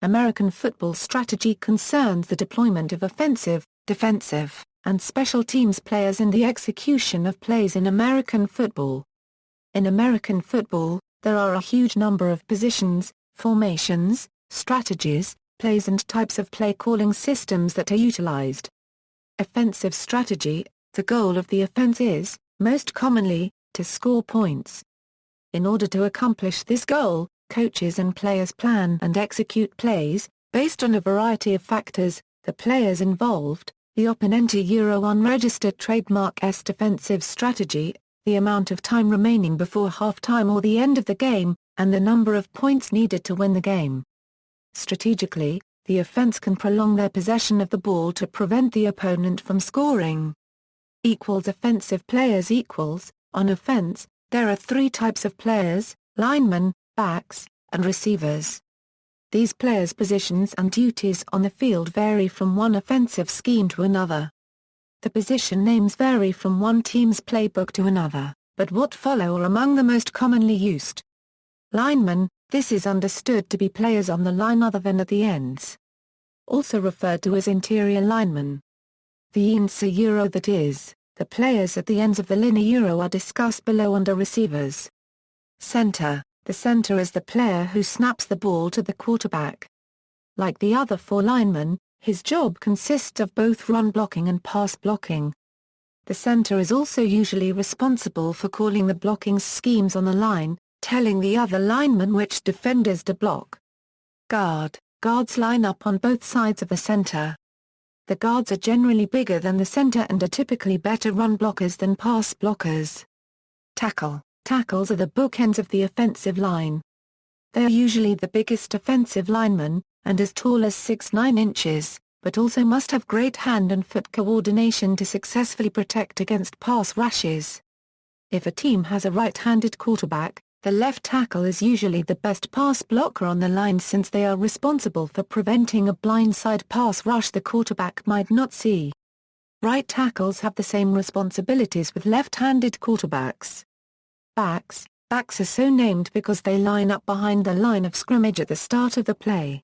American football strategy concerns the deployment of offensive, defensive, and special teams players in the execution of plays in American football. In American football, there are a huge number of positions, formations, strategies, plays and types of play calling systems that are utilized. Offensive strategy: the goal of the offense is, most commonly, to score points. In order to accomplish this goal, coaches and players plan and execute plays, based on a variety of factors, the players involved, the opponent unregistered trademark S. Defensive strategy, the amount of time remaining before half-time or the end of the game, and the number of points needed to win the game. Strategically, the offense can prolong their possession of the ball to prevent the opponent from scoring. Offensive players on offense, there are three types of players: linemen, backs, and receivers. These players' positions and duties on the field vary from one offensive scheme to another. The position names vary from one team's playbook to another, but what follow are among the most commonly used. Linemen: this is understood to be players on the line other than at the ends. Also referred to as interior linemen. The ends that is, the players at the ends of the line are discussed below under receivers. Center: the center is the player who snaps the ball to the quarterback. Like the other four linemen, his job consists of both run blocking and pass blocking. The center is also usually responsible for calling the blocking schemes on the line, telling the other linemen which defenders to block. Guards line up on both sides of the center. The guards are generally bigger than the center and are typically better run blockers than pass blockers. Tackles are the bookends of the offensive line. They are usually the biggest offensive linemen, and as tall as 6'9" inches, but also must have great hand and foot coordination to successfully protect against pass rushes. If a team has a right-handed quarterback, the left tackle is usually the best pass blocker on the line since they are responsible for preventing a blindside pass rush the quarterback might not see. Right tackles have the same responsibilities with left-handed quarterbacks. Backs are so named because they line up behind the line of scrimmage at the start of the play.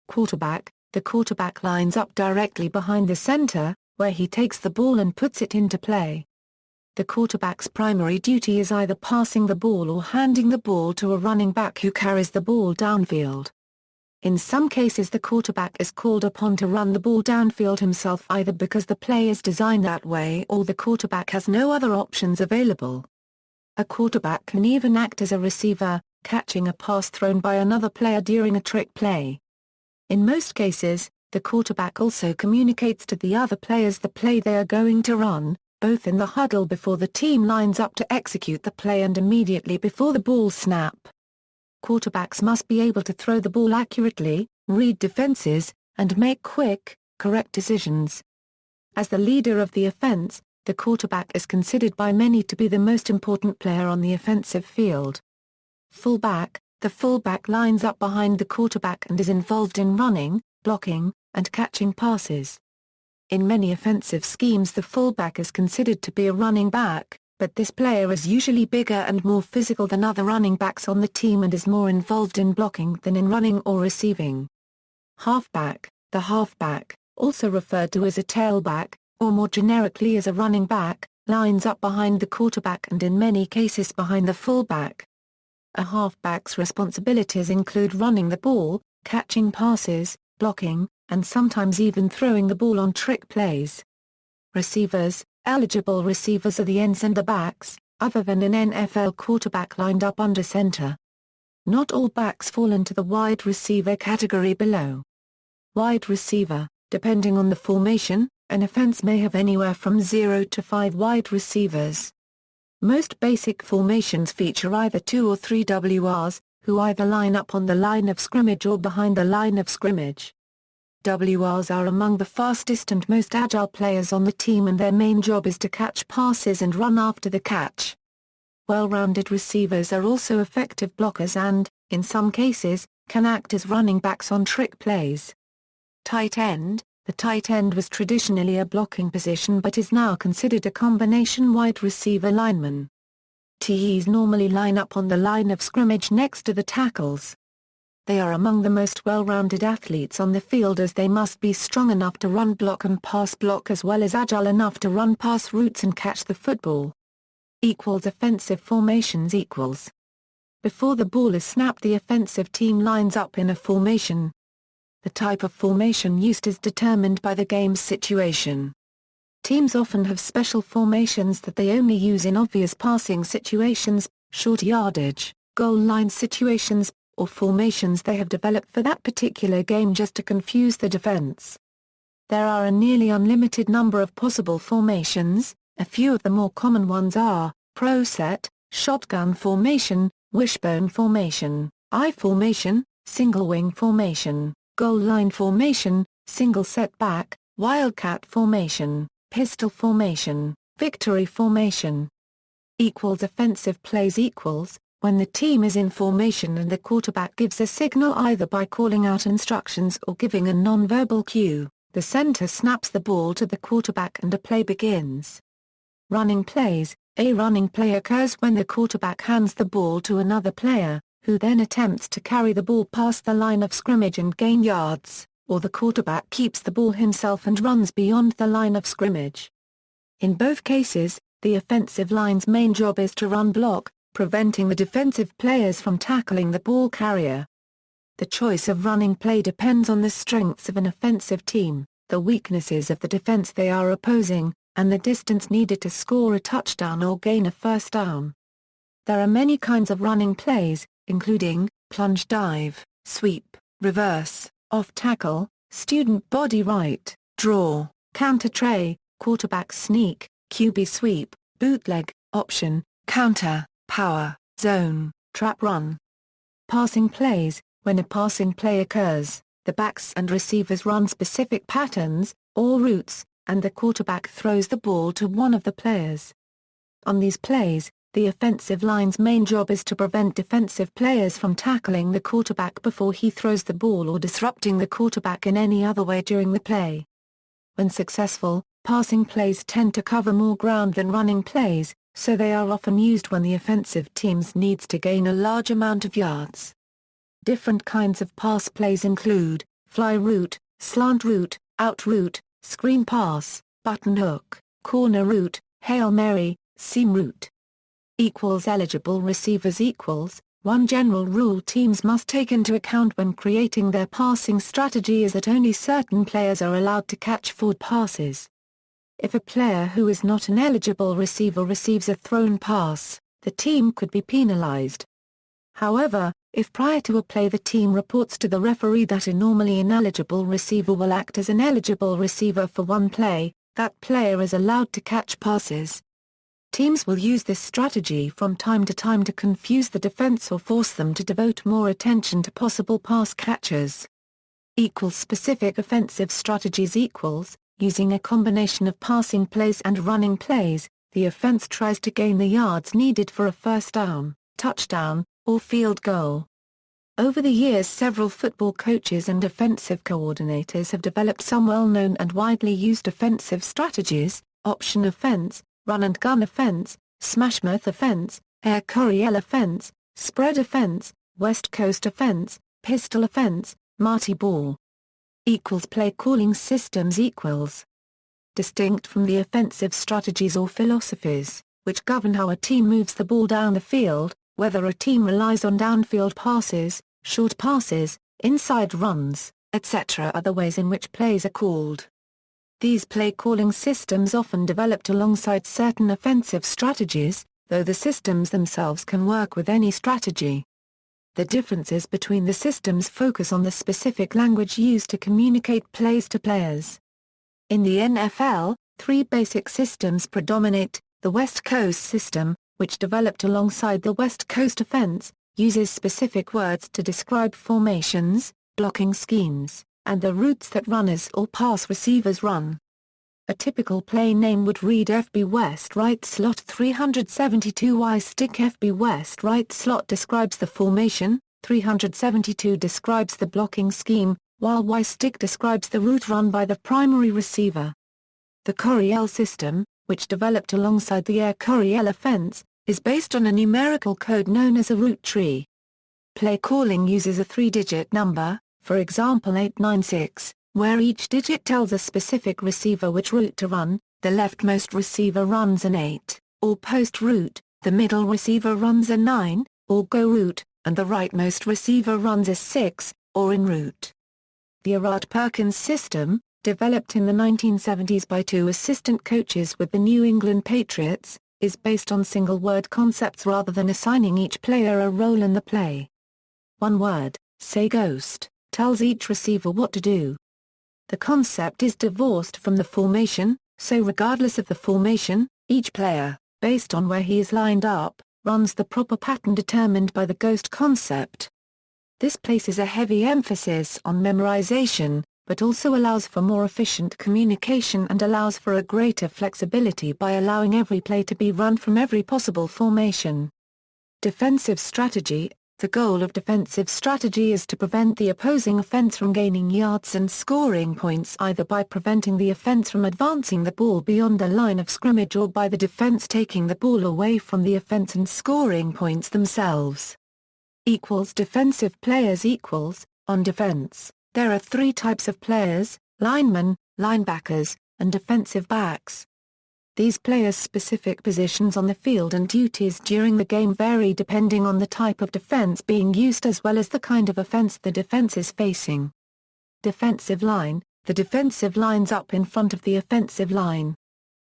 Quarterback: the quarterback lines up directly behind the center, where he takes the ball and puts it into play. The quarterback's primary duty is either passing the ball or handing the ball to a running back who carries the ball downfield. In some cases the quarterback is called upon to run the ball downfield himself either because the play is designed that way or the quarterback has no other options available. A quarterback can even act as a receiver, catching a pass thrown by another player during a trick play. In most cases, the quarterback also communicates to the other players the play they are going to run, both in the huddle before the team lines up to execute the play and immediately before the ball snap. Quarterbacks must be able to throw the ball accurately, read defenses, and make quick, correct decisions. As the leader of the offense, the quarterback is considered by many to be the most important player on the offensive field. Fullback: the fullback lines up behind the quarterback and is involved in running, blocking, and catching passes. In many offensive schemes the fullback is considered to be a running back, but this player is usually bigger and more physical than other running backs on the team and is more involved in blocking than in running or receiving. Halfback: the halfback, also referred to as a tailback, or more generically as a running back, lines up behind the quarterback and in many cases behind the fullback. A halfback's responsibilities include running the ball, catching passes, blocking, and sometimes even throwing the ball on trick plays. Receivers: eligible receivers are the ends and the backs, other than an NFL quarterback lined up under center. Not all backs fall into the wide receiver category below. Wide receiver: depending on the formation, an offense may have anywhere from 0 to 5 wide receivers. Most basic formations feature either 2 or 3 WRs, who either line up on the line of scrimmage or behind the line of scrimmage. WRs are among the fastest and most agile players on the team and their main job is to catch passes and run after the catch. Well-rounded receivers are also effective blockers and, in some cases, can act as running backs on trick plays. Tight end: the tight end was traditionally a blocking position but is now considered a combination wide receiver lineman. TEs normally line up on the line of scrimmage next to the tackles. They are among the most well-rounded athletes on the field as they must be strong enough to run block and pass block as well as agile enough to run pass routes and catch the football. Offensive formations equals. Before the ball is snapped, the offensive team lines up in a formation. The type of formation used is determined by the game's situation. Teams often have special formations that they only use in obvious passing situations, short yardage, goal line situations, or formations they have developed for that particular game just to confuse the defense. There are a nearly unlimited number of possible formations. A few of the more common ones are pro set, shotgun formation, wishbone formation, I formation, single wing formation, goal line formation, single setback, wildcat formation, pistol formation, victory formation. Offensive plays equals, when the team is in formation and the quarterback gives a signal either by calling out instructions or giving a non-verbal cue, the center snaps the ball to the quarterback and a play begins. Running plays. A running play occurs when the quarterback hands the ball to another player, who then attempts to carry the ball past the line of scrimmage and gain yards, or the quarterback keeps the ball himself and runs beyond the line of scrimmage. In both cases, the offensive line's main job is to run block, preventing the defensive players from tackling the ball carrier. The choice of running play depends on the strengths of an offensive team, the weaknesses of the defense they are opposing, and the distance needed to score a touchdown or gain a first down. There are many kinds of running plays, including plunge dive, sweep, reverse, off tackle, student body right, draw, counter tray, quarterback sneak, QB sweep, bootleg, option, counter, power, zone, trap run. Passing plays. When a passing play occurs, the backs and receivers run specific patterns, or routes, and the quarterback throws the ball to one of the players. On these plays, the offensive line's main job is to prevent defensive players from tackling the quarterback before he throws the ball or disrupting the quarterback in any other way during the play. When successful, passing plays tend to cover more ground than running plays, so they are often used when the offensive team needs to gain a large amount of yards. Different kinds of pass plays include fly route, slant route, out route, screen pass, button hook, corner route, Hail Mary, seam route. Eligible receivers equals, one general rule teams must take into account when creating their passing strategy is that only certain players are allowed to catch forward passes. If a player who is not an eligible receiver receives a thrown pass, the team could be penalized. However, if prior to a play the team reports to the referee that a normally ineligible receiver will act as an eligible receiver for one play, that player is allowed to catch passes. Teams will use this strategy from time to time to confuse the defense or force them to devote more attention to possible pass catchers. Specific offensive strategies equals, using a combination of passing plays and running plays, the offense tries to gain the yards needed for a first down, touchdown, or field goal. Over the years several football coaches and offensive coordinators have developed some well-known and widely used offensive strategies: option offense, run and gun offense, smash mouth offense, air coryell offense, spread offense, west coast offense, pistol offense, Marty ball. Play calling systems equals. Distinct from the offensive strategies or philosophies, which govern how a team moves the ball down the field, whether a team relies on downfield passes, short passes, inside runs, etc. are the ways in which plays are called. These play-calling systems often developed alongside certain offensive strategies, though the systems themselves can work with any strategy. The differences between the systems focus on the specific language used to communicate plays to players. In the NFL, three basic systems predominate: the West Coast system, which developed alongside the West Coast offense, uses specific words to describe formations, blocking schemes, and the routes that runners or pass receivers run. A typical play name would read FB West right slot 372 Y stick. FB West right slot describes the formation, 372 describes the blocking scheme, while Y stick describes the route run by the primary receiver. The Coryell system, which developed alongside the air coryell offense, is based on a numerical code known as a route tree. Play calling uses a three-digit number, for example 896, where each digit tells a specific receiver which route to run. The leftmost receiver runs an 8, or post route, the middle receiver runs a 9, or go route, and the rightmost receiver runs a 6, or in route. The Arad-Perkins system, developed in the 1970s by two assistant coaches with the New England Patriots, is based on single-word concepts rather than assigning each player a role in the play. One word, say ghost, tells each receiver what to do. The concept is divorced from the formation, so regardless of the formation, each player, based on where he is lined up, runs the proper pattern determined by the ghost concept. This places a heavy emphasis on memorization, but also allows for more efficient communication and allows for a greater flexibility by allowing every play to be run from every possible formation. Defensive strategy. The goal of defensive strategy is to prevent the opposing offense from gaining yards and scoring points either by preventing the offense from advancing the ball beyond the line of scrimmage or by the defense taking the ball away from the offense and scoring points themselves. Defensive players. On defense, there are three types of players: linemen, linebackers, and defensive backs. These players' specific positions on the field and duties during the game vary depending on the type of defense being used as well as the kind of offense the defense is facing. Defensive line. The defensive line's up in front of the offensive line.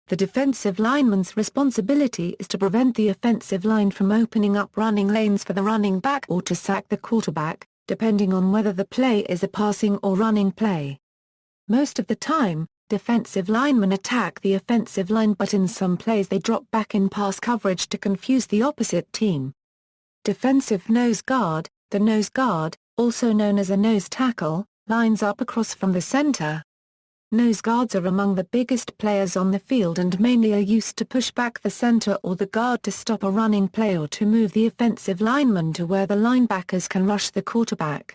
The defensive lineman's responsibility is to prevent the offensive line from opening up running lanes for the running back or to sack the quarterback, depending on whether the play is a passing or running play. Most of the time, defensive linemen attack the offensive line, but in some plays they drop back in pass coverage to confuse the opposite team. Defensive nose guard. The nose guard, also known as a nose tackle, lines up across from the center. Nose guards are among the biggest players on the field and mainly are used to push back the center or the guard to stop a running play or to move the offensive lineman to where the linebackers can rush the quarterback.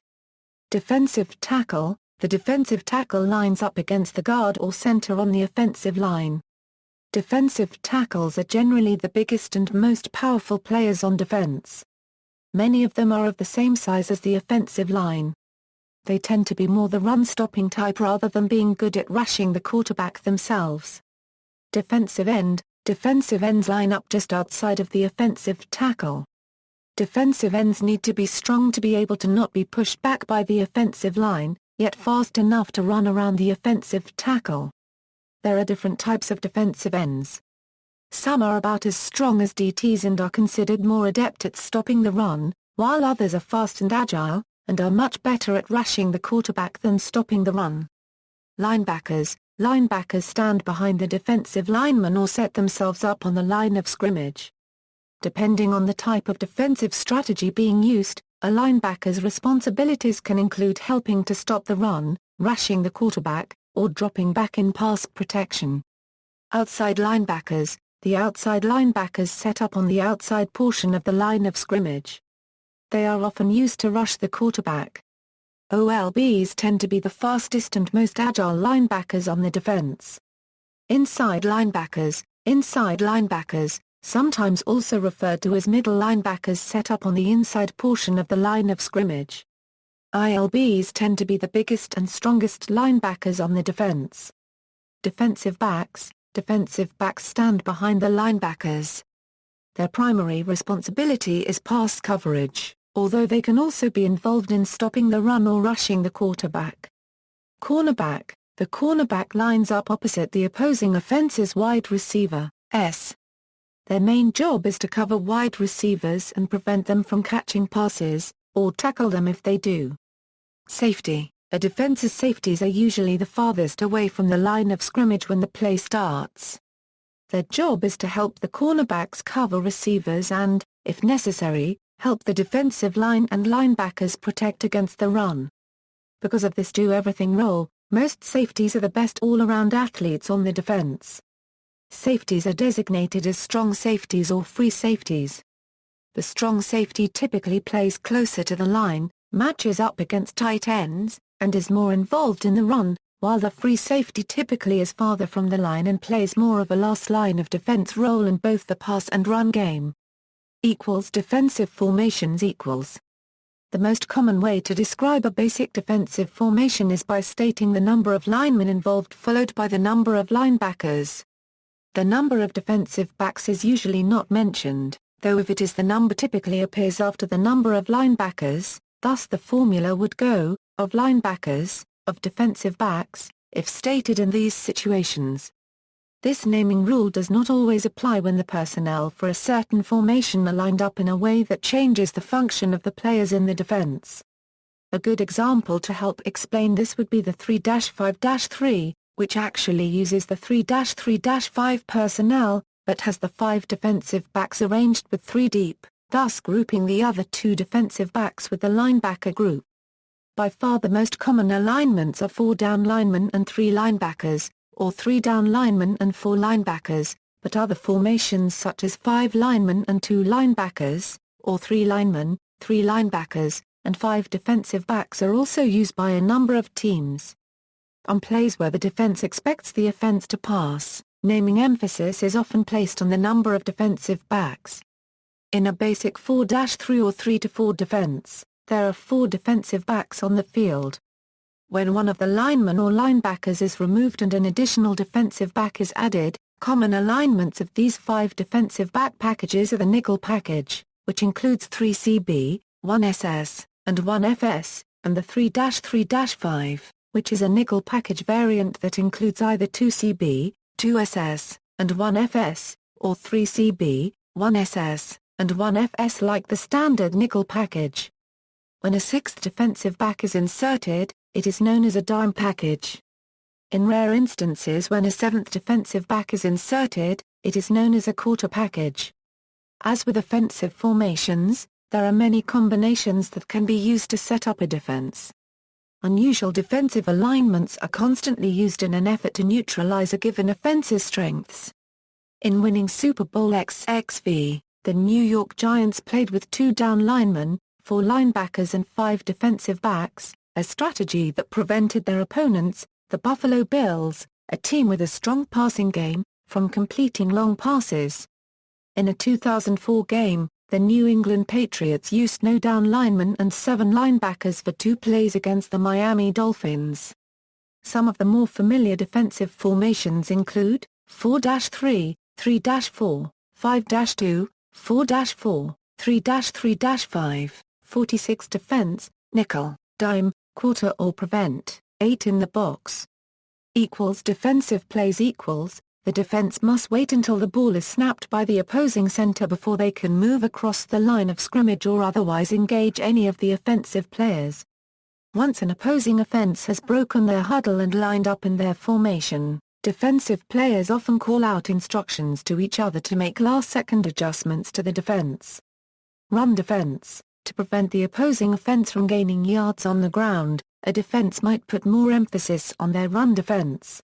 Defensive tackle. The defensive tackle lines up against the guard or center on the offensive line. Defensive tackles are generally the biggest and most powerful players on defense. Many of them are of the same size as the offensive line. They tend to be more the run-stopping type rather than being good at rushing the quarterback themselves. Defensive end. Defensive ends line up just outside of the offensive tackle. Defensive ends need to be strong to be able to not be pushed back by the offensive line, yet fast enough to run around the offensive tackle. There are different types of defensive ends. Some are about as strong as DTs and are considered more adept at stopping the run, while others are fast and agile, and are much better at rushing the quarterback than stopping the run. Linebackers. Linebackers stand behind the defensive lineman or set themselves up on the line of scrimmage. Depending on the type of defensive strategy being used, a linebacker's responsibilities can include helping to stop the run, rushing the quarterback, or dropping back in pass protection. Outside linebackers. The outside linebackers set up on the outside portion of the line of scrimmage. They are often used to rush the quarterback. OLBs tend to be the fastest and most agile linebackers on the defense. Inside linebackers. Inside linebackers, sometimes also referred to as middle linebackers, set up on the inside portion of the line of scrimmage. ILBs tend to be the biggest and strongest linebackers on the defense. Defensive backs. Defensive backs stand behind the linebackers. Their primary responsibility is pass coverage, although they can also be involved in stopping the run or rushing the quarterback. Cornerback. The cornerback lines up opposite the opposing offense's wide receiver, S. Their main job is to cover wide receivers and prevent them from catching passes, or tackle them if they do. Safety. A defense's safeties are usually the farthest away from the line of scrimmage when the play starts. Their job is to help the cornerbacks cover receivers and, if necessary, help the defensive line and linebackers protect against the run. Because of this do-everything role, most safeties are the best all-around athletes on the defense. Safeties are designated as strong safeties or free safeties. The strong safety typically plays closer to the line, matches up against tight ends, and is more involved in the run, while the free safety typically is farther from the line and plays more of a last line of defense role in both the pass and run game. Defensive formations. The most common way to describe a basic defensive formation is by stating the number of linemen involved followed by the number of linebackers. The number of defensive backs is usually not mentioned, though if it is the number typically appears after the number of linebackers, thus the formula would go, of linebackers, of defensive backs, if stated in these situations. This naming rule does not always apply when the personnel for a certain formation are lined up in a way that changes the function of the players in the defense. A good example to help explain this would be the 3-5-3, which actually uses the 3-3-5 personnel, but has the 5 defensive backs arranged with 3 deep, thus grouping the other 2 defensive backs with the linebacker group. By far the most common alignments are 4 down linemen and 3 linebackers, or 3 down linemen and 4 linebackers, but other formations such as 5 linemen and 2 linebackers, or 3 linemen, 3 linebackers, and 5 defensive backs are also used by a number of teams. On plays where the defense expects the offense to pass, naming emphasis is often placed on the number of defensive backs. In a basic 4-3 or 3-4 defense, there are 4 defensive backs on the field. When one of the linemen or linebackers is removed and an additional defensive back is added, common alignments of these 5 defensive back packages are the nickel package, which includes 3 CB, 1 SS, and 1 FS, and the 3-3-5, which is a nickel package variant that includes either 2 CB, 2 SS, and 1 FS, or 3 CB, 1 SS, and 1 FS like the standard nickel package. When a 6th defensive back is inserted, it is known as a dime package. In rare instances when a 7th defensive back is inserted, it is known as a quarter package. As with offensive formations, there are many combinations that can be used to set up a defense. Unusual defensive alignments are constantly used in an effort to neutralize a given offense's strengths. In winning Super Bowl XXV, the New York Giants played with 2 down linemen, 4 linebackers and 5 defensive backs, a strategy that prevented their opponents, the Buffalo Bills, a team with a strong passing game, from completing long passes. In a 2004 game, the New England Patriots used no down linemen and 7 linebackers for 2 plays against the Miami Dolphins. Some of the more familiar defensive formations include 4-3, 3-4, 5-2, 4-4, 3-3-5, 46 defense, nickel, dime, quarter or prevent, 8 in the box. Defensive plays the defense must wait until the ball is snapped by the opposing center before they can move across the line of scrimmage or otherwise engage any of the offensive players. Once an opposing offense has broken their huddle and lined up in their formation, defensive players often call out instructions to each other to make last-second adjustments to the defense. Run defense. To prevent the opposing offense from gaining yards on the ground, a defense might put more emphasis on their run defense.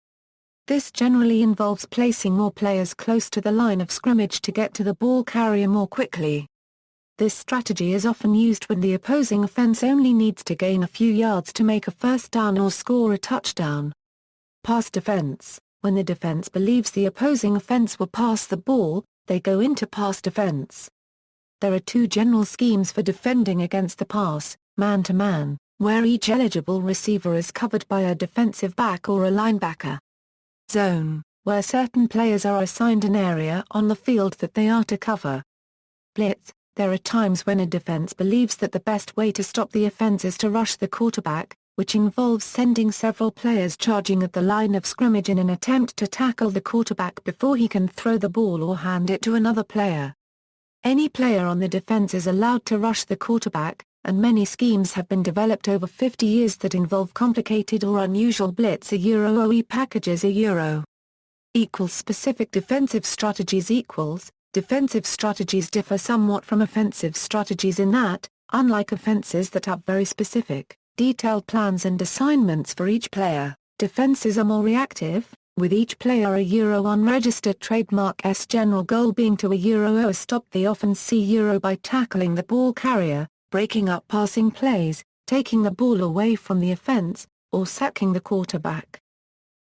This generally involves placing more players close to the line of scrimmage to get to the ball carrier more quickly. This strategy is often used when the opposing offense only needs to gain a few yards to make a first down or score a touchdown. Pass defense. When the defense believes the opposing offense will pass the ball, they go into pass defense. There are 2 general schemes for defending against the pass, man-to-man, where each eligible receiver is covered by a defensive back or a linebacker. Zone, where certain players are assigned an area on the field that they are to cover. Blitz, there are times when a defense believes that the best way to stop the offense is to rush the quarterback, which involves sending several players charging at the line of scrimmage in an attempt to tackle the quarterback before he can throw the ball or hand it to another player. Any player on the defense is allowed to rush the quarterback, and many schemes have been developed over 50 years that involve complicated or unusual blitz OE packages Specific defensive strategies Defensive strategies differ somewhat from offensive strategies in that, unlike offenses that have very specific, detailed plans and assignments for each player, defenses are more reactive, with each player a unregistered trademark's general goal being to stop the offense by tackling the ball carrier, breaking up passing plays, taking the ball away from the offense, or sacking the quarterback.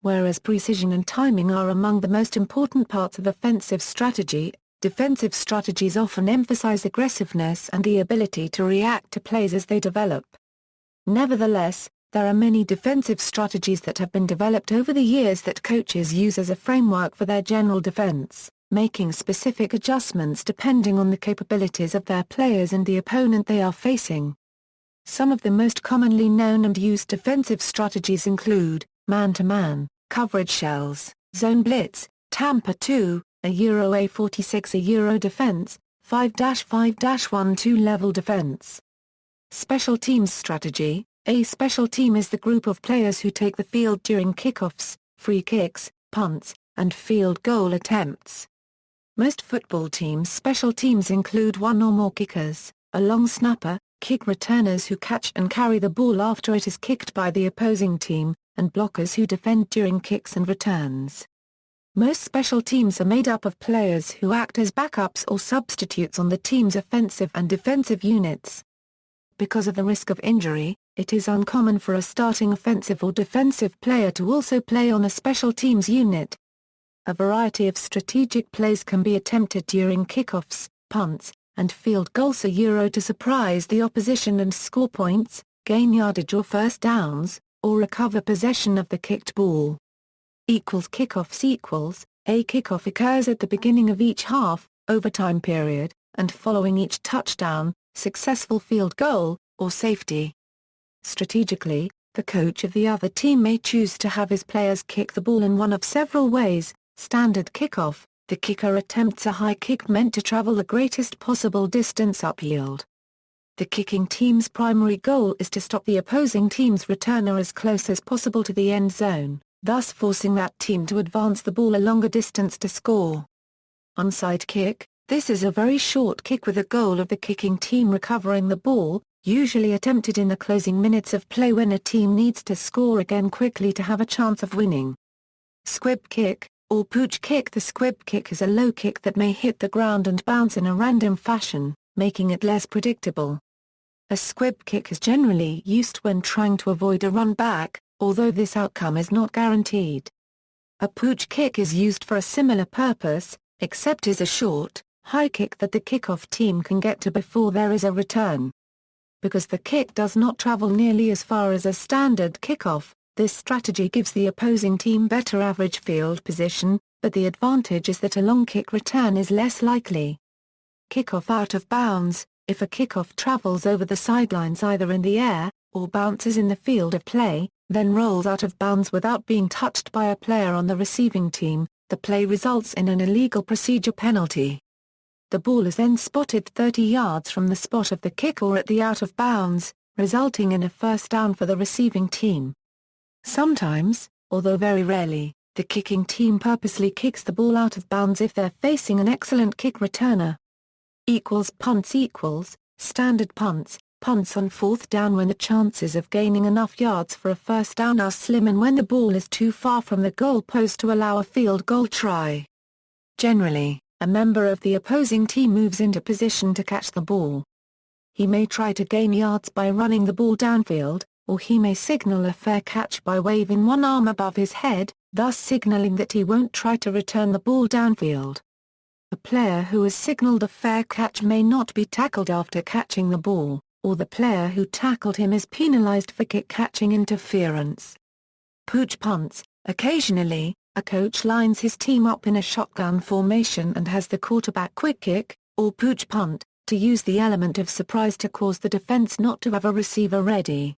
Whereas precision and timing are among the most important parts of offensive strategy, Defensive strategies often emphasize aggressiveness and the ability to react to plays as they develop. Nevertheless, there are many defensive strategies that have been developed over the years that coaches use as a framework for their general defense, making specific adjustments depending on the capabilities of their players and the opponent they are facing. Some of the most commonly known and used defensive strategies include man-to-man, coverage shells, zone blitz, tamper 2, a Euro A46, a Euro defense, 5-5-1 level defense. Special teams strategy. A special team is the group of players who take the field during kickoffs, free kicks, punts, and field goal attempts. Most football teams' special teams include one or more kickers, a long snapper, kick returners who catch and carry the ball after it is kicked by the opposing team, and blockers who defend during kicks and returns. Most special teams are made up of players who act as backups or substitutes on the team's offensive and defensive units. Because of the risk of injury, it is uncommon for a starting offensive or defensive player to also play on a special teams unit. A variety of strategic plays can be attempted during kickoffs, punts, and field goals a Euro to surprise the opposition and score points, gain yardage or first downs, or recover possession of the kicked ball. Kickoffs. A kickoff occurs at the beginning of each half, overtime period, and following each touchdown, successful field goal, or safety. Strategically, the coach of the other team may choose to have his players kick the ball in one of several ways. Standard kickoff, the kicker attempts a high kick meant to travel the greatest possible distance upfield. The kicking team's primary goal is to stop the opposing team's returner as close as possible to the end zone, thus forcing that team to advance the ball a longer distance to score. Onside kick, this is a very short kick with the goal of the kicking team recovering the ball, usually attempted in the closing minutes of play when a team needs to score again quickly to have a chance of winning. Squib kick, or pooch kick. The squib kick is a low kick that may hit the ground and bounce in a random fashion, making it less predictable. A squib kick is generally used when trying to avoid a run back, although this outcome is not guaranteed. A pooch kick is used for a similar purpose, except is a short, high kick that the kickoff team can get to before there is a return. Because the kick does not travel nearly as far as a standard kickoff, this strategy gives the opposing team better average field position, but the advantage is that a long kick return is less likely. Kickoff out of bounds. If a kickoff travels over the sidelines either in the air, or bounces in the field of play, then rolls out of bounds without being touched by a player on the receiving team, the play results in an illegal procedure penalty. The ball is then spotted 30 yards from the spot of the kick or at the out of bounds, resulting in a first down for the receiving team. Sometimes, although very rarely, the kicking team purposely kicks the ball out of bounds if they're facing an excellent kick returner. Punts. Standard punts. Punts on fourth down when the chances of gaining enough yards for a first down are slim and when the ball is too far from the goal post to allow a field goal try. Generally, a member of the opposing team moves into position to catch the ball. He may try to gain yards by running the ball downfield, or he may signal a fair catch by waving one arm above his head, thus signaling that he won't try to return the ball downfield. A player who has signaled a fair catch may not be tackled after catching the ball, or the player who tackled him is penalized for kick-catching interference. Pooch punts. Occasionally, a coach lines his team up in a shotgun formation and has the quarterback quick kick, or pooch punt, to use the element of surprise to cause the defense not to have a receiver ready.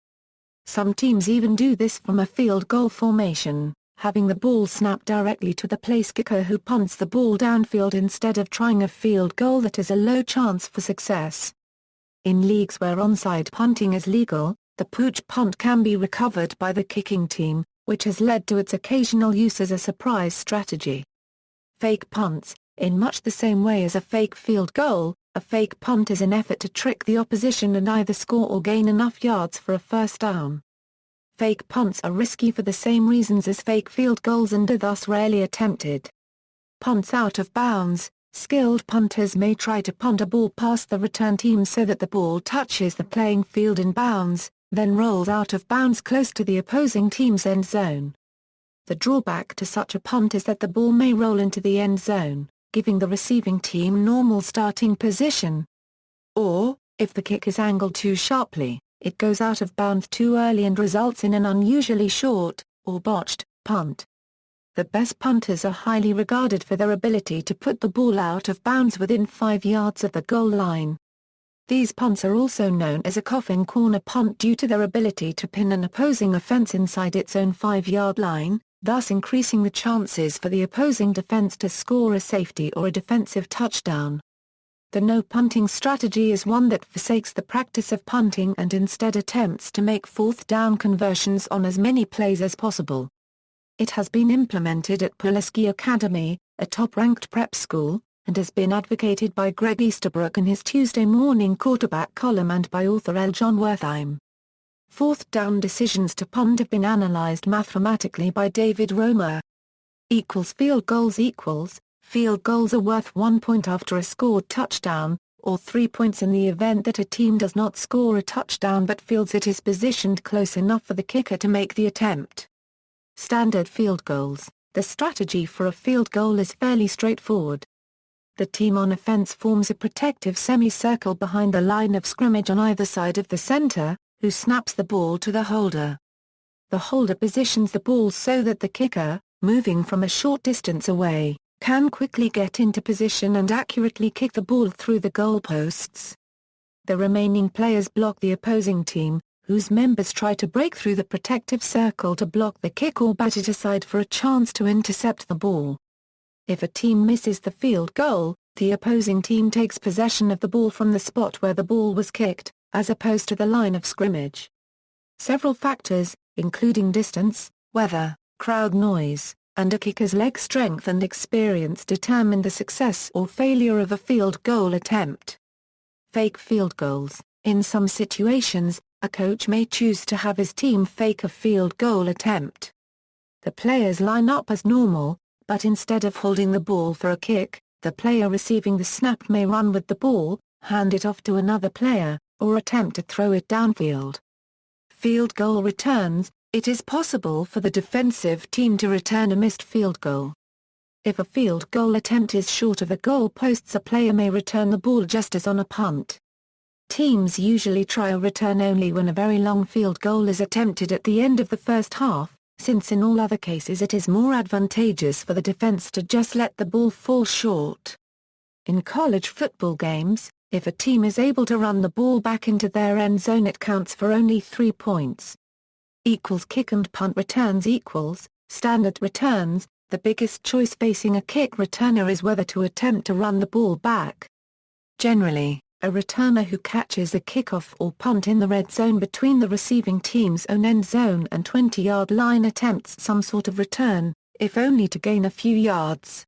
Some teams even do this from a field goal formation, having the ball snapped directly to the place kicker who punts the ball downfield instead of trying a field goal that has a low chance for success. In leagues where onside punting is legal, the pooch punt can be recovered by the kicking team, which has led to its occasional use as a surprise strategy. Fake punts. In much the same way as a fake field goal, a fake punt is an effort to trick the opposition and either score or gain enough yards for a first down. Fake punts are risky for the same reasons as fake field goals and are thus rarely attempted. Punts out of bounds. Skilled punters may try to punt a ball past the return team so that the ball touches the playing field in bounds, then rolls out of bounds close to the opposing team's end zone. The drawback to such a punt is that the ball may roll into the end zone, giving the receiving team normal starting position. Or, if the kick is angled too sharply, it goes out of bounds too early and results in an unusually short, or botched, punt. The best punters are highly regarded for their ability to put the ball out of bounds within 5 yards of the goal line. These punts are also known as a coffin corner punt due to their ability to pin an opposing offense inside its own 5-yard line, thus increasing the chances for the opposing defense to score a safety or a defensive touchdown. The no-punting strategy is one that forsakes the practice of punting and instead attempts to make fourth-down conversions on as many plays as possible. It has been implemented at Pulaski Academy, a top-ranked prep school, and has been advocated by Greg Easterbrook in his Tuesday morning quarterback column and by author L. John Wertheim. Fourth-down decisions to punt have been analyzed mathematically by David Romer. Field goals equals. Field goals are worth 1 point after a scored touchdown, or 3 points in the event that a team does not score a touchdown but feels it is positioned close enough for the kicker to make the attempt. Standard field goals. The strategy for a field goal is fairly straightforward. The team on offense forms a protective semicircle behind the line of scrimmage on either side of the center, who snaps the ball to the holder. The holder positions the ball so that the kicker, moving from a short distance away, can quickly get into position and accurately kick the ball through the goalposts. The remaining players block the opposing team, whose members try to break through the protective circle to block the kick or bat it aside for a chance to intercept the ball. If a team misses the field goal, the opposing team takes possession of the ball from the spot where the ball was kicked, as opposed to the line of scrimmage. Several factors, including distance, weather, crowd noise, and a kicker's leg strength and experience determine the success or failure of a field goal attempt. Fake field goals. In some situations, a coach may choose to have his team fake a field goal attempt. The players line up as normal, but instead of holding the ball for a kick, the player receiving the snap may run with the ball, hand it off to another player, or attempt to throw it downfield. Field goal returns. It is possible for the defensive team to return a missed field goal. If a field goal attempt is short of the goal posts, a player may return the ball just as on a punt. Teams usually try a return only when a very long field goal is attempted at the end of the first half, since in all other cases it is more advantageous for the defense to just let the ball fall short. In college football games, if a team is able to run the ball back into their end zone, it counts for only 3 points. Kick and punt returns equals standard returns. The biggest choice facing a kick returner is whether to attempt to run the ball back. Generally, a returner who catches a kickoff or punt in the red zone between the receiving team's own end zone and 20-yard line attempts some sort of return, if only to gain a few yards.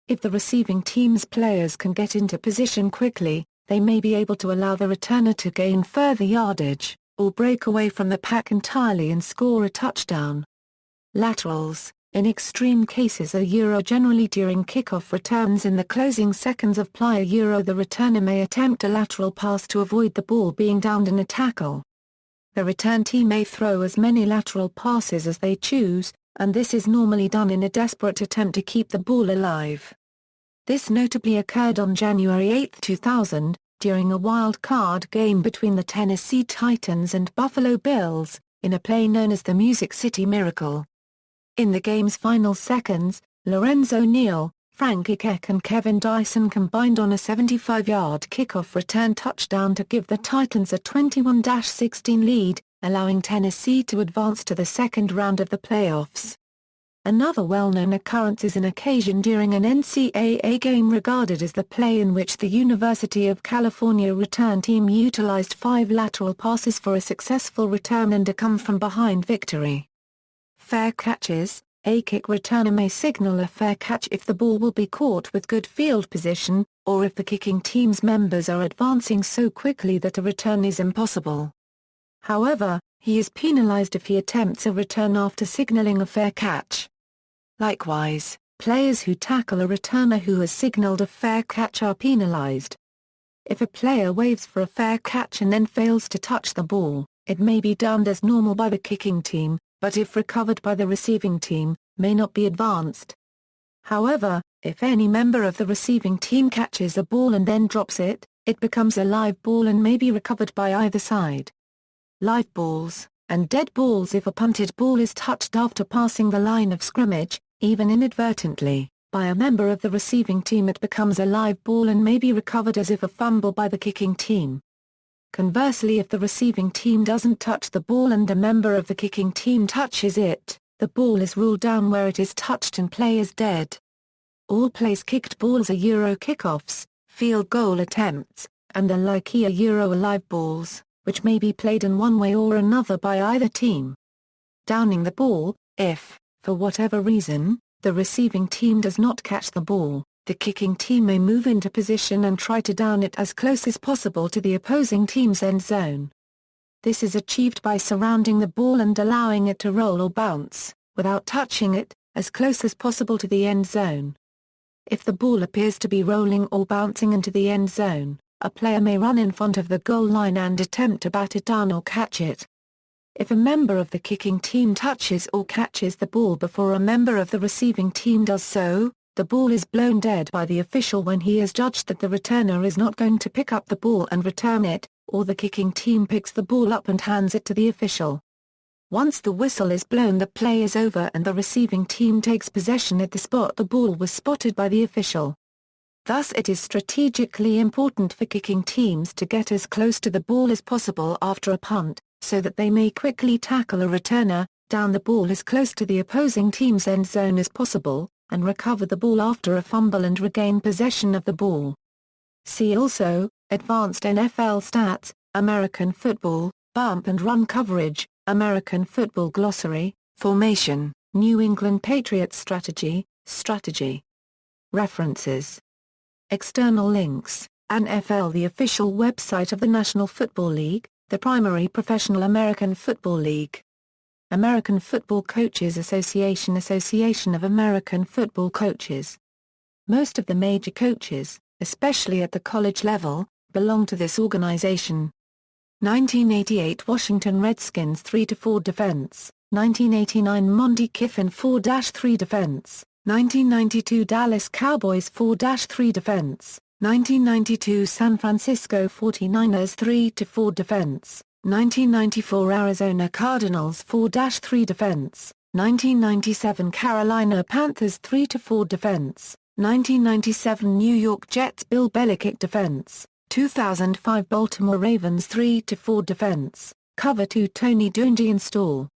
If the receiving team's players can get into position quickly, they may be able to allow the returner to gain further yardage, or break away from the pack entirely and score a touchdown. Laterals, in extreme cases generally during kickoff returns in the closing seconds of play the returner may attempt a lateral pass to avoid the ball being downed in a tackle. The return team may throw as many lateral passes as they choose, and this is normally done in a desperate attempt to keep the ball alive. This notably occurred on January 8, 2000, during a wild-card game between the Tennessee Titans and Buffalo Bills, in a play known as the Music City Miracle. In the game's final seconds, Lorenzo Neal, Frank Ikek and Kevin Dyson combined on a 75-yard kickoff return touchdown to give the Titans a 21-16 lead, allowing Tennessee to advance to the second round of the playoffs. Another well-known occurrence is an occasion during an NCAA game regarded as the play in which the University of California return team utilized 5 lateral passes for a successful return and a come-from-behind victory. Fair catches. A kick returner may signal a fair catch if the ball will be caught with good field position, or if the kicking team's members are advancing so quickly that a return is impossible. However, he is penalized if he attempts a return after signaling a fair catch. Likewise, players who tackle a returner who has signaled a fair catch are penalized. If a player waves for a fair catch and then fails to touch the ball, it may be downed as normal by the kicking team, but if recovered by the receiving team, may not be advanced. However, if any member of the receiving team catches a ball and then drops it, it becomes a live ball and may be recovered by either side. Live balls, and dead balls. If a punted ball is touched after passing the line of scrimmage, even inadvertently, by a member of the receiving team, it becomes a live ball and may be recovered as if a fumble by the kicking team. Conversely, if the receiving team doesn't touch the ball and a member of the kicking team touches it, the ball is ruled down where it is touched and play is dead. All place-kicked balls are Euro kickoffs, field goal attempts, and the like are Euro live balls, which may be played in one way or another by either team. Downing the ball. If, for whatever reason, the receiving team does not catch the ball, the kicking team may move into position and try to down it as close as possible to the opposing team's end zone. This is achieved by surrounding the ball and allowing it to roll or bounce, without touching it, as close as possible to the end zone. If the ball appears to be rolling or bouncing into the end zone, a player may run in front of the goal line and attempt to bat it down or catch it. If a member of the kicking team touches or catches the ball before a member of the receiving team does so, the ball is blown dead by the official when he has judged that the returner is not going to pick up the ball and return it, or the kicking team picks the ball up and hands it to the official. Once the whistle is blown, the play is over and the receiving team takes possession at the spot the ball was spotted by the official. Thus it is strategically important for kicking teams to get as close to the ball as possible after a punt, so that they may quickly tackle a returner, down the ball as close to the opposing team's end zone as possible, and recover the ball after a fumble and regain possession of the ball. See also, Advanced NFL Stats, American Football, Bump and Run Coverage, American Football Glossary, Formation, New England Patriots Strategy, Strategy. References. External links, NFL, the official website of the National Football League, the primary professional American Football League. American Football Coaches Association, Association of American Football Coaches. Most of the major coaches, especially at the college level, belong to this organization. 1988 Washington Redskins 3-4 defense, 1989 Monty Kiffin 4-3 defense, 1992 Dallas Cowboys 4-3 defense, 1992 San Francisco 49ers 3-4 defense, 1994 Arizona Cardinals 4-3 defense, 1997 Carolina Panthers 3-4 defense, 1997 New York Jets Bill Belichick defense, 2005 Baltimore Ravens 3-4 defense, cover 2 Tony Dungy install.